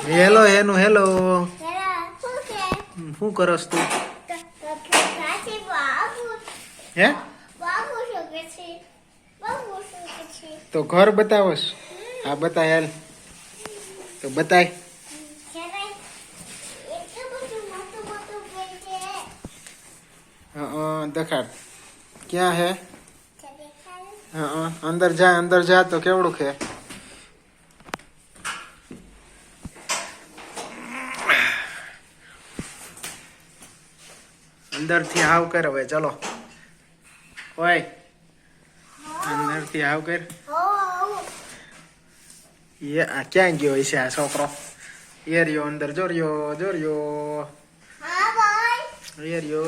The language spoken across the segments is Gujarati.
હેલો હેનું હેલો શું કરસ તું હે તો ઘર બતાવસ હા બતાય હાલ તો બતાય દેખાડ ક્યાં હે અંદર જા તો કેવડું છે अंदर थी हाव कर हवे चलो ओए अंदर थी हाव कर ये क्या गयो ऐसे आ छोकरो ये रियो अंदर जो रियो हां भाई ये रियो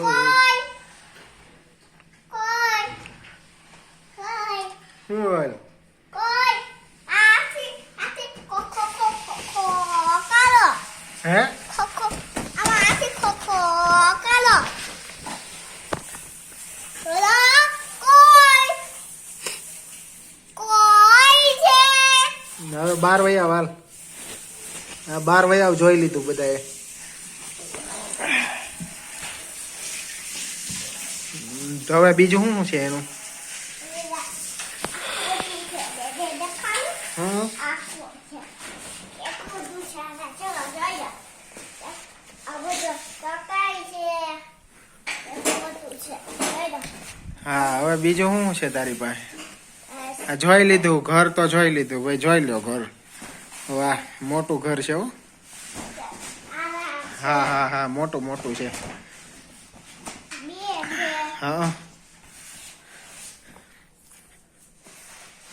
कोई आती को कालो हैं હવે 12 વયા વાલ આ 12 વયા જોઈ લીધું બધાએ તો હવે બીજું શું છે એનું હા હવે બીજું શું છે તારી પાસે જોઈ લીધું ઘર તો જોઈ લીધું ભાઈ જોઈ લો ઘર વાહ મોટું ઘર છે હો હા હા હા મોટું છે હા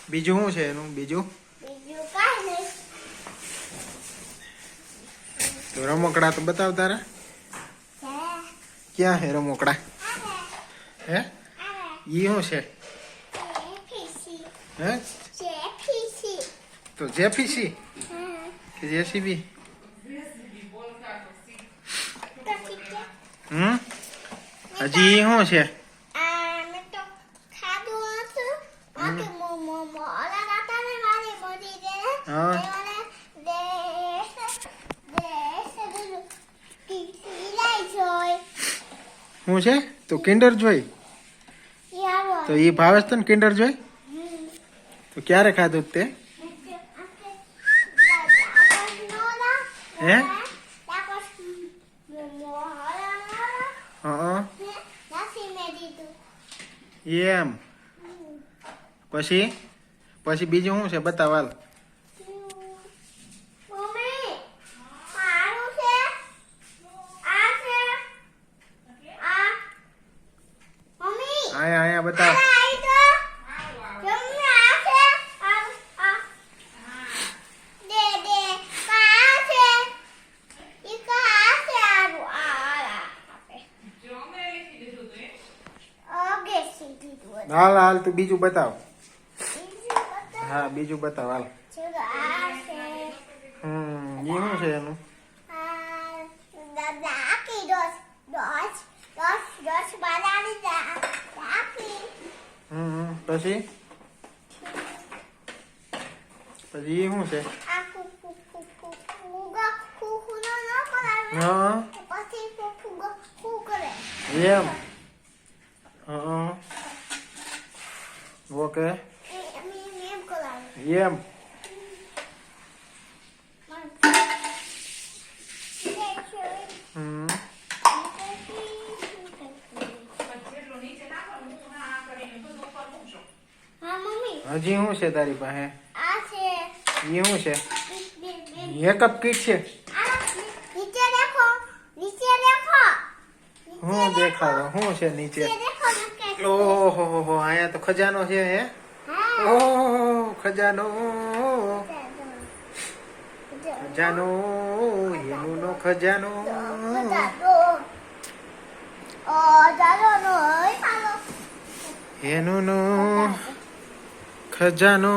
બીજું શું છે એનું બીજું તો રમકડા તો બતાવ તારા ક્યાં હે રમકડા હે ઈ શું છે હે તો જેપીસી કે જેસીબી હજી શું છે શું છે તો કિન્ડર જોઈ તો એ ભાવે છે ને કિન્ડર જોઈ તો ક્યારે ખાધું તે હે એમ પછી બીજું શું છે બતાવાલ આયા બતાવ હાલ તું બીજું બતાવ હા બીજું બતાવ હાલ એ શું છે એનું પછી શું છે હા એમ ઓકે એમ હજી શું છે તારી પાસે એ શું છે મેકઅપ કીટ છે હું દેખાડો શું છે નીચે ઓહો અહીંયા તો ખજાનો છે હે ઓહો ખજાનો એનું નો ખજાનો એનું નો ખજાનો